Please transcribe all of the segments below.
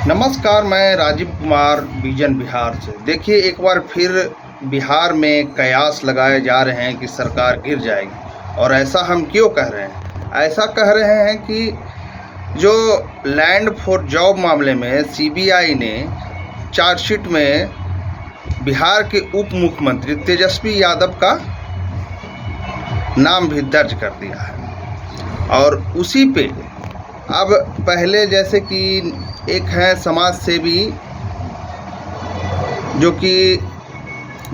नमस्कार, मैं राजीव कुमार विजन बिहार से। देखिए, एक बार फिर बिहार में कयास लगाए जा रहे हैं कि सरकार गिर जाएगी। और ऐसा हम क्यों कह रहे हैं? ऐसा कह रहे हैं कि जो लैंड फॉर जॉब मामले में सीबीआई ने चार्जशीट में बिहार के उप मुख्यमंत्री तेजस्वी यादव का नाम भी दर्ज कर दिया है। और उसी पे अब पहले जैसे कि एक है समाज सेवी जो कि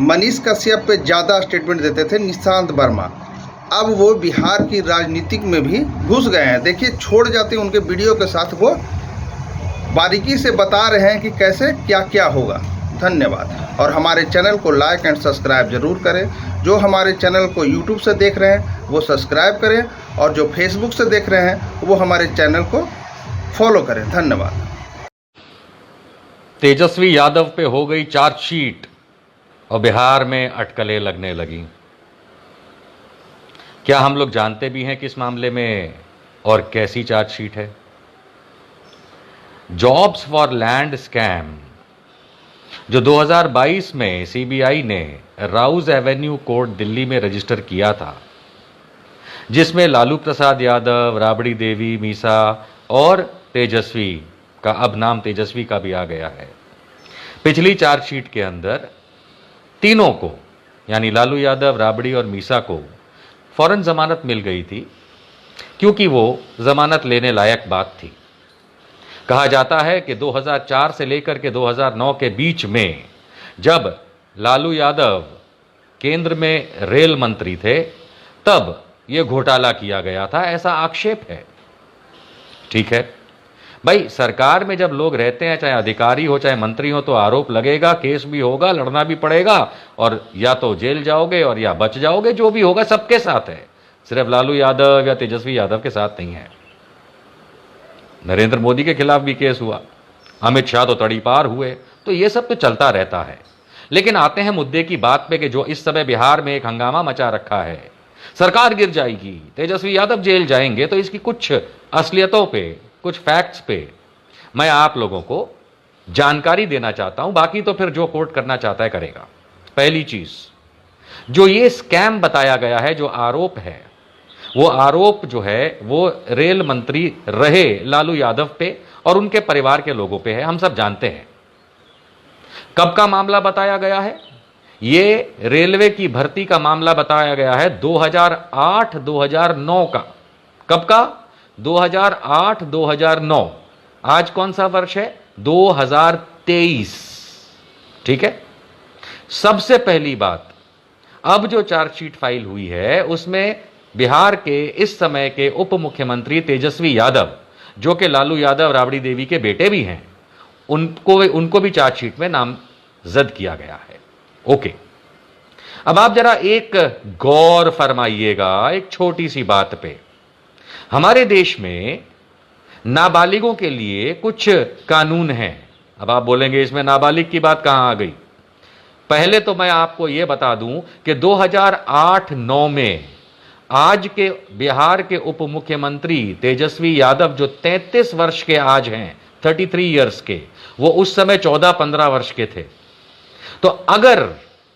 मनीष कश्यप पे ज़्यादा स्टेटमेंट देते थे, निशांत वर्मा, अब वो बिहार की राजनीतिक में भी घुस गए हैं। देखिए, छोड़ जाते हैं उनके वीडियो के साथ, वो बारीकी से बता रहे हैं कि कैसे क्या क्या होगा। धन्यवाद। और हमारे चैनल को लाइक एंड सब्सक्राइब ज़रूर करें। जो हमारे चैनल को यूट्यूब से देख रहे हैं वो सब्सक्राइब करें, और जो फेसबुक से देख रहे हैं वो हमारे चैनल को फॉलो करें। धन्यवाद। तेजस्वी यादव पे हो गई चार्जशीट और बिहार में अटकलें लगने लगी। क्या हम लोग जानते भी हैं किस मामले में और कैसी चार्जशीट है? जॉब्स फॉर लैंड स्कैम जो 2022 में सीबीआई ने राउज एवेन्यू कोर्ट दिल्ली में रजिस्टर किया था, जिसमें लालू प्रसाद यादव, राबड़ी देवी, मीसा और तेजस्वी का अब नाम तेजस्वी का भी आ गया है। पिछली चार्जशीट के अंदर तीनों को, यानी लालू यादव, राबड़ी और मीसा को फौरन जमानत मिल गई थी, क्योंकि वो जमानत लेने लायक बात थी। कहा जाता है कि 2004 से लेकर के 2009 के बीच में, जब लालू यादव केंद्र में रेल मंत्री थे, तब ये घोटाला किया गया था, ऐसा आक्षेप है। ठीक है भाई, सरकार में जब लोग रहते हैं, चाहे अधिकारी हो चाहे मंत्री हो, तो आरोप लगेगा, केस भी होगा, लड़ना भी पड़ेगा, और या तो जेल जाओगे और या बच जाओगे। जो भी होगा सबके साथ है, सिर्फ लालू यादव या तेजस्वी यादव के साथ नहीं है। नरेंद्र मोदी के खिलाफ भी केस हुआ, अमित शाह तो तड़ीपार हुए, तो ये सब तो चलता रहता है। लेकिन आते हैं मुद्दे की बात पे कि जो इस समय बिहार में एक हंगामा मचा रखा है, सरकार गिर जाएगी, तेजस्वी यादव जेल जाएंगे, तो इसकी कुछ असलियतों पे, कुछ फैक्ट्स पे मैं आप लोगों को जानकारी देना चाहता हूं। बाकी तो फिर जो कोर्ट करना चाहता है करेगा। पहली चीज, जो ये स्कैम बताया गया है, जो आरोप है, वो आरोप जो है वो रेल मंत्री रहे लालू यादव पे और उनके परिवार के लोगों पे है। हम सब जानते हैं कब का मामला बताया गया है। ये रेलवे की भर्ती का मामला बताया गया है 2008-2009 का। कब का? 2008-2009। आज कौन सा वर्ष है? 2023। ठीक है। सबसे पहली बात, अब जो चार्जशीट फाइल हुई है उसमें बिहार के इस समय के उप मुख्यमंत्री तेजस्वी यादव, जो कि लालू यादव, राबड़ी देवी के बेटे भी हैं, उनको भी चार्जशीट में नामजद किया गया है। ओके, अब आप जरा एक गौर फरमाइएगा एक छोटी सी बात पे। हमारे देश में नाबालिगों के लिए कुछ कानून हैं। अब आप बोलेंगे इसमें नाबालिग की बात कहां आ गई? पहले तो मैं आपको यह बता दूं कि 2008-9 में आज के बिहार के उप मुख्यमंत्री तेजस्वी यादव, जो 33 वर्ष के आज हैं, 33 ईयर्स के, वो उस समय 14-15 वर्ष के थे। तो अगर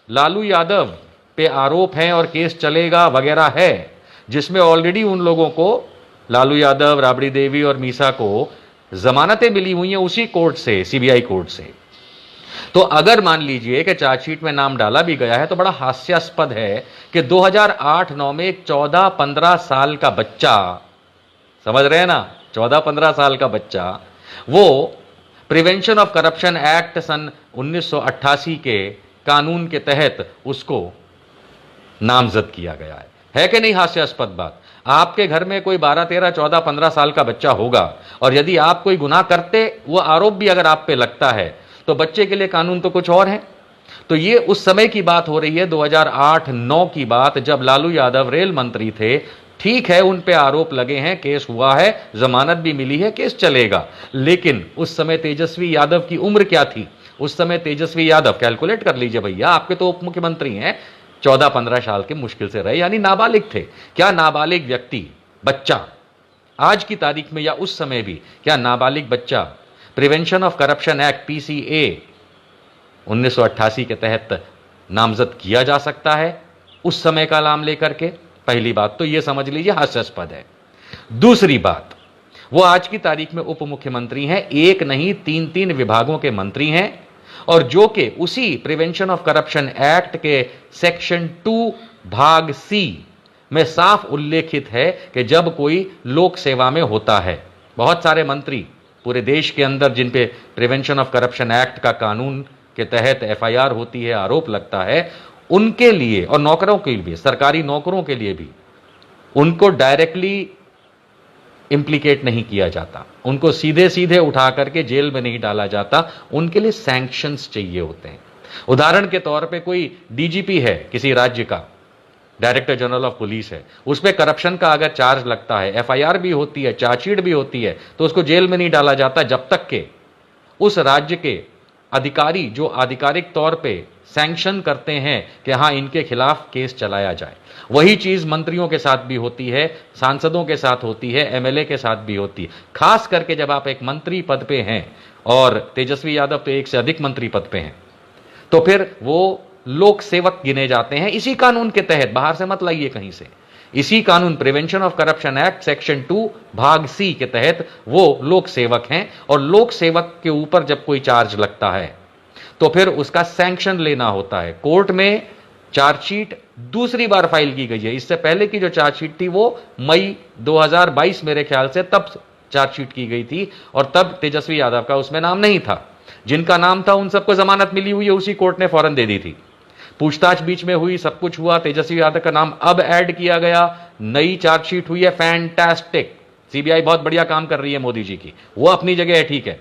लालू यादव पे आरोप हैं और केस चलेगा वगैरह है, जिसमें ऑलरेडी उन लोगों को, लालू यादव, राबड़ी देवी और मीसा को जमानतें मिली हुई हैं उसी कोर्ट से, सीबीआई कोर्ट से, तो अगर मान लीजिए कि चार्जशीट में नाम डाला भी गया है, तो बड़ा हास्यास्पद है कि 2008-9 में एक 14-15 साल का बच्चा, समझ रहे हैं ना, 14-15 साल का बच्चा, वो प्रिवेंशन ऑफ करप्शन एक्ट सन 1988 के कानून के तहत उसको नामजद किया गया है कि नहीं? हास्यास्पद बात। आपके घर में कोई 12, 13, 14, 15 साल का बच्चा होगा, और यदि आप कोई गुनाह करते, वो आरोप भी अगर आप पे लगता है, तो बच्चे के लिए कानून तो कुछ और है। तो ये उस समय की बात हो रही है, 2008-9 की बात, जब लालू यादव रेल मंत्री थे। ठीक है, उन पे आरोप लगे हैं, केस हुआ है, जमानत भी मिली है, केस चलेगा। लेकिन उस समय तेजस्वी यादव की उम्र क्या थी? उस समय तेजस्वी यादव, कैलकुलेट कर लीजिए भैया, आपके तो उप मुख्यमंत्री हैं, 14-15 साल के मुश्किल से रहे, यानी नाबालिग थे। क्या नाबालिग व्यक्ति, बच्चा, आज की तारीख में या उस समय भी, क्या नाबालिग बच्चा prevention of corruption act PCA 1988 के तहत नामजद किया जा सकता है उस समय का नाम लेकर के। पहली बात तो यह समझ लीजिए हास्यास्पद है। दूसरी बात, वो आज की तारीख में उप मुख्यमंत्री हैं, एक नहीं तीन तीन विभागों के मंत्री हैं, और जो कि उसी प्रिवेंशन ऑफ करप्शन एक्ट के सेक्शन 2 भाग सी में साफ उल्लेखित है कि जब कोई लोक सेवा में होता है, बहुत सारे मंत्री पूरे देश के अंदर जिन पे प्रिवेंशन ऑफ करप्शन एक्ट का कानून के तहत एफआईआर होती है, आरोप लगता है, उनके लिए और नौकरों के लिए, सरकारी नौकरों के लिए भी उनको डायरेक्टली इंप्लीकेट नहीं किया जाता, उनको सीधे सीधे उठा करके जेल में नहीं डाला जाता, उनके लिए सैंक्शंस चाहिए होते हैं। उदाहरण के तौर पे कोई डीजीपी है किसी राज्य का, डायरेक्टर जनरल ऑफ पुलिस है, उस पर करप्शन का अगर चार्ज लगता है, एफआईआर भी होती है, चार्जशीट भी होती है, तो उसको जेल में नहीं डाला जाता जब तक के उस राज्य के अधिकारी जो आधिकारिक तौर पे सैंक्शन करते हैं कि हां इनके खिलाफ केस चलाया जाए। वही चीज मंत्रियों के साथ भी होती है, सांसदों के साथ होती है, एमएलए के साथ भी होती है। खास करके जब आप एक मंत्री पद पे हैं, और तेजस्वी यादव तो एक से अधिक मंत्री पद पे हैं, तो फिर वो लोक सेवक गिने जाते हैं इसी कानून के तहत। बाहर से मत लाइए कहीं से, इसी कानून prevention of corruption act section 2 भाग सी के तहत वो लोक सेवक हैं। और लोक सेवक के ऊपर जब कोई चार्ज लगता है तो फिर उसका सैंक्शन लेना होता है। कोर्ट में चार्जशीट दूसरी बार फाइल की गई है, इससे पहले की जो चार्जशीट थी वो मई 2022 मेरे ख्याल से तब चार्जशीट की गई थी, और तब तेजस्वी यादव का उसमें नाम नहीं था। जिनका नाम था उन सबको जमानत मिली हुई है, उसी कोर्ट ने फौरन दे दी थी। पूछताछ बीच में हुई, सब कुछ हुआ, तेजस्वी यादव का नाम अब ऐड किया गया, नई चार्जशीट हुई है। फैंटास्टिक, सीबीआई बहुत बढ़िया काम कर रही है मोदी जी की, वो अपनी जगह है, ठीक है।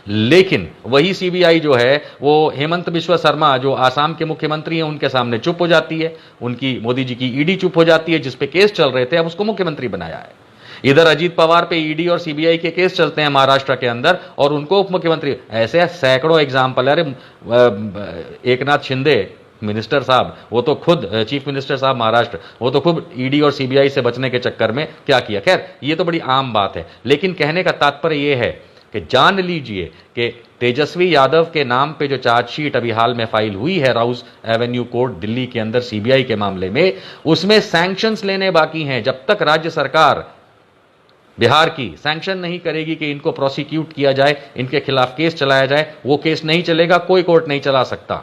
लेकिन वही सीबीआई जो है वो हेमंत बिश्वा शर्मा जो आसाम के मुख्यमंत्री हैं उनके सामने चुप हो जाती है, उनकी मोदी जी की ईडी चुप हो जाती है, जिसपे केस चल रहे थे, अब उसको मुख्यमंत्री बनाया है। इधर अजीत पवार पे ईडी और सीबीआई के केस चलते हैं महाराष्ट्र के अंदर, और उनको उप मुख्यमंत्री। ऐसे सैकड़ों एग्जाम्पल। अरे एकनाथ शिंदे मिनिस्टर साहब, वो तो खुद चीफ मिनिस्टर साहब महाराष्ट्र, वो तो खुद ईडी और सीबीआई से बचने के चक्कर में क्या किया। खैर ये तो बड़ी आम बात है, लेकिन कहने का तात्पर्य यह है कि जान लीजिए कि तेजस्वी यादव के नाम पे जो चार्जशीट अभी हाल में फाइल हुई है राउस एवेन्यू कोर्ट दिल्ली के अंदर सीबीआई के मामले में, उसमें सैंक्शंस लेने बाकी हैं। जब तक राज्य सरकार बिहार की सैंक्शन नहीं करेगी कि इनको प्रोसिक्यूट किया जाए, इनके खिलाफ केस चलाया जाए, वो केस नहीं चलेगा, कोई कोर्ट नहीं चला सकता।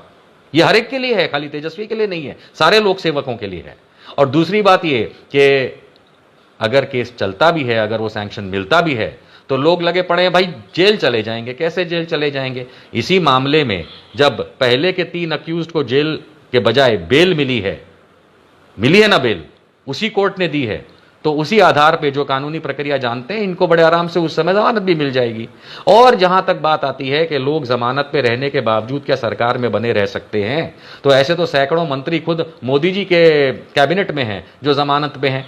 यह हर एक के लिए है, खाली तेजस्वी के लिए नहीं है, सारे लोक सेवकों के लिए है। और दूसरी बात यह कि अगर केस चलता भी है, अगर वो सैंक्शन मिलता भी है, तो लोग लगे पड़े हैं भाई जेल चले जाएंगे। कैसे जेल चले जाएंगे? इसी मामले में जब पहले के 3 अक्यूज्ड को जेल के बजाय बेल मिली है ना बेल, उसी कोर्ट ने दी है, तो उसी आधार पे जो कानूनी प्रक्रिया जानते हैं, इनको बड़े आराम से उस समय जमानत भी मिल जाएगी। और जहां तक बात आती है कि लोग जमानत पे रहने के बावजूद क्या सरकार में बने रह सकते हैं, तो ऐसे तो सैकड़ों मंत्री खुद मोदी जी के कैबिनेट में हैं जो जमानत पे हैं,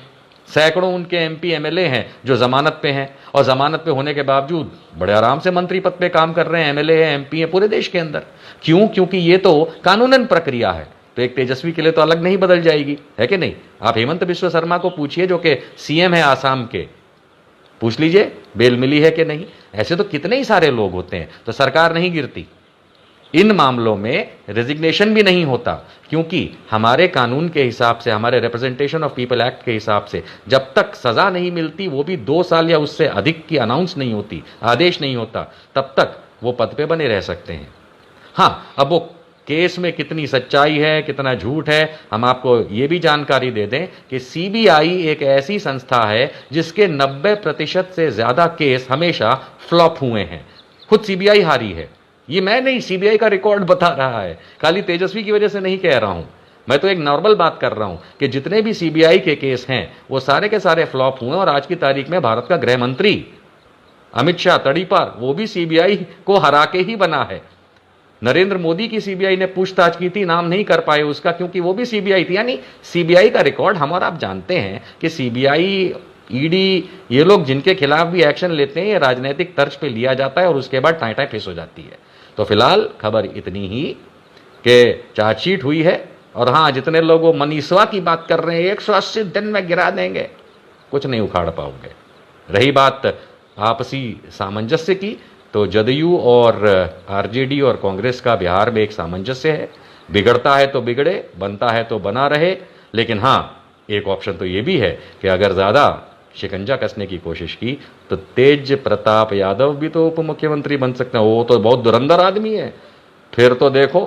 सैकड़ों उनके एमपी एमएलए हैं जो जमानत पे हैं, और जमानत पे होने के बावजूद बड़े आराम से मंत्री पद पे काम कर रहे हैं, एमएलए हैं, एमपी हैं पूरे देश के अंदर। क्यों? क्योंकि ये तो कानूनन प्रक्रिया है। तो एक तेजस्वी के लिए तो अलग नहीं बदल जाएगी, है कि नहीं? आप हेमंत बिश्वा शर्मा को पूछिए जो कि सीएम है आसाम के, पूछ लीजिए बेल मिली है कि नहीं। ऐसे तो कितने ही सारे लोग होते हैं, तो सरकार नहीं गिरती। इन मामलों में रेजिग्नेशन भी नहीं होता, क्योंकि हमारे कानून के हिसाब से, हमारे रिप्रेजेंटेशन ऑफ पीपल एक्ट के हिसाब से, जब तक सजा नहीं मिलती, वो भी 2 साल या उससे अधिक की अनाउंस नहीं होती, आदेश नहीं होता, तब तक वो पद पे बने रह सकते हैं। हाँ, अब वो केस में कितनी सच्चाई है, कितना झूठ है, हम आपको ये भी जानकारी दे दें कि सीबीआई एक ऐसी संस्था है जिसके 90% से ज्यादा केस हमेशा फ्लॉप हुए हैं। खुद सीबीआई हारी है। ये मैं नहीं, सीबीआई का रिकॉर्ड बता रहा है, खाली तेजस्वी की वजह से नहीं कह रहा हूं। मैं तो एक नॉर्मल बात कर रहा हूं कि जितने भी सीबीआई के केस हैं वो सारे के सारे फ्लॉप हुए। और आज की तारीख में भारत का गृह मंत्री अमित शाह तड़ीपार, वो भी सीबीआई को हरा के ही बना है। नरेंद्र मोदी की सीबीआई ने पूछताछ की थी, नाम नहीं कर पाए उसका, क्योंकि वो भी सीबीआई थी। यानी सीबीआई का रिकॉर्ड हम और आप जानते हैं कि सीबीआई, ईडी, ये लोग जिनके खिलाफ भी एक्शन लेते हैं, ये राजनीतिक तर्ज पे लिया जाता है और उसके बाद टाई टाई फिस हो जाती है। तो फिलहाल खबर इतनी ही कि चार्जशीट हुई है। और हाँ, जितने लोग वो मनीषवा की बात कर रहे हैं 180 दिन में गिरा देंगे, कुछ नहीं उखाड़ पाओगे। रही बात आपसी सामंजस्य की, तो जदयू और आरजेडी और कांग्रेस का बिहार में एक सामंजस्य है, बिगड़ता है तो बिगड़े, बनता है तो बना रहे। लेकिन हाँ, एक ऑप्शन तो ये भी है कि अगर ज़्यादा शिकंजा कसने की कोशिश की तो तेज प्रताप यादव भी तो उप मुख्यमंत्री बन सकते हैं। वो तो बहुत धुरंधर आदमी है। फिर तो देखो,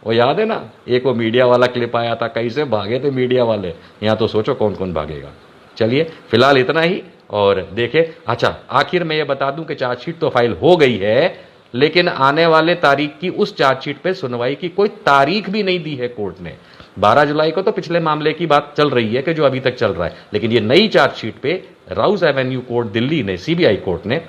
वो याद है ना, एक वो मीडिया वाला क्लिप आया था, कैसे भागे थे मीडिया वाले। यहाँ तो सोचो कौन कौन भागेगा। चलिए फिलहाल इतना ही, और देखे। अच्छा, आखिर में ये बता दूं कि चार्जशीट तो फाइल हो गई है, लेकिन आने वाले तारीख की उस चार्जशीट पे सुनवाई की कोई तारीख भी नहीं दी है कोर्ट ने। 12 जुलाई को तो पिछले मामले की बात चल रही है कि जो अभी तक चल रहा है, लेकिन ये नई चार्जशीट पे राउस एवेन्यू कोर्ट दिल्ली ने, सीबीआई कोर्ट ने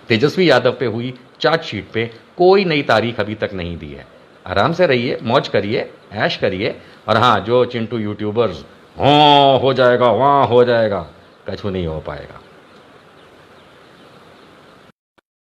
तेजस्वी यादव पे हुई चार्जशीट पे कोई नई तारीख अभी तक नहीं दी है। आराम से रहिए, मौज करिए, ऐश करिए। और हाँ, जो चिंटू यूट्यूबर्स हाँ हो जाएगा, वहाँ हो जाएगा, कछु नहीं हो पाएगा।